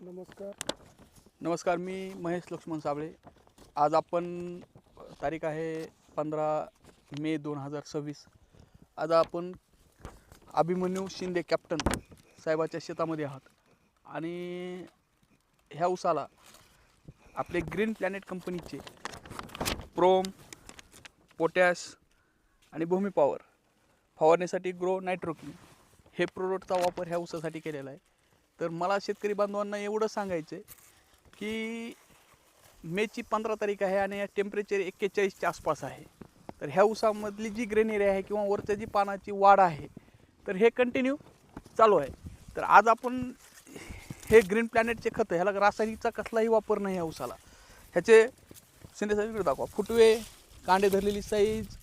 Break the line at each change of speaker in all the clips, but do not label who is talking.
नमस्कार.
नमस्कार, मी महेश लक्ष्मण साबळे. आज आपण तारीख आहे 15 मे 2026. आज आपण अभिमन्यू शिंदे कॅप्टन साहेबाच्या शेतामध्ये आहात आणि ह्या उसाला आपले ग्रीन प्लॅनेट कंपनीचे प्रोम, पोटॅश आणि भूमी पॉवर फवारण्यासाठी ग्रो नायट्रोकिन हे प्रोडक्टचा वापर ह्या ऊसासाठी केलेला आहे. तर मला शेतकरी बांधवांना एवढं सांगायचं आहे की मेची 15 तारीख आहे आणि टेम्परेचर 41च्या आसपास आहे. तर ह्या ऊसामधली जी ग्रेनरी आहे किंवा वरच्या जी पानाची वाढ आहे तर हे कंटिन्यू चालू आहे. तर आज आपण हे ग्रीन प्लॅनेटचे खतं, ह्याला रासायनिकचा कसलाही वापर नाही ह्या ऊसाला. ह्याचे शिंदेसाहेब दाखवा, फुटवे, कांडे धरलेली साईज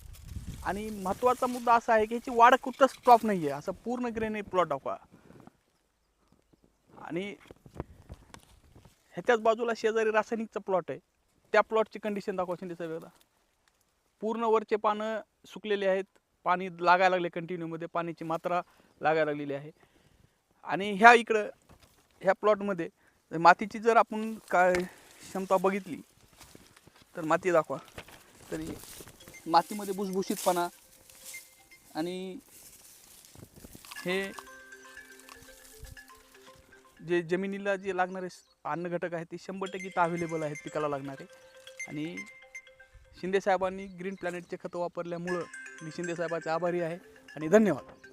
आणि महत्त्वाचा मुद्दा असा आहे की ह्याची वाढ कुठंच स्टॉप नाही आहे. असं पूर्ण ग्रेनरी प्लॉट दाखवा आणि ह्याच्याच बाजूला शेजारी रासायनिकचा प्लॉट आहे, त्या प्लॉटची कंडिशन दाखवा शिंदेसाहेबला. पूर्ण वरचे पानं सुकलेले आहेत, पाणी लागायला लागले कंटिन्यूमध्ये, पाण्याची मात्रा लागायला लागलेली आहे. आणि ह्या इकडं ह्या प्लॉटमध्ये मातीची जर आपण काय क्षमता बघितली तर माती दाखवा, तरी मातीमध्ये भुसभुशीतपणा आणि हे जे जमिनीला जे लागणारे अन्न घटक आहेत ते 100% इथं अवेलेबल आहेत पिकाला लागणारे. आणि शिंदेसाहेबांनी ग्रीन प्लॅनेटचे खतं वापरल्यामुळं मी शिंदेसाहेबाचे आभारी आहे आणि धन्यवाद.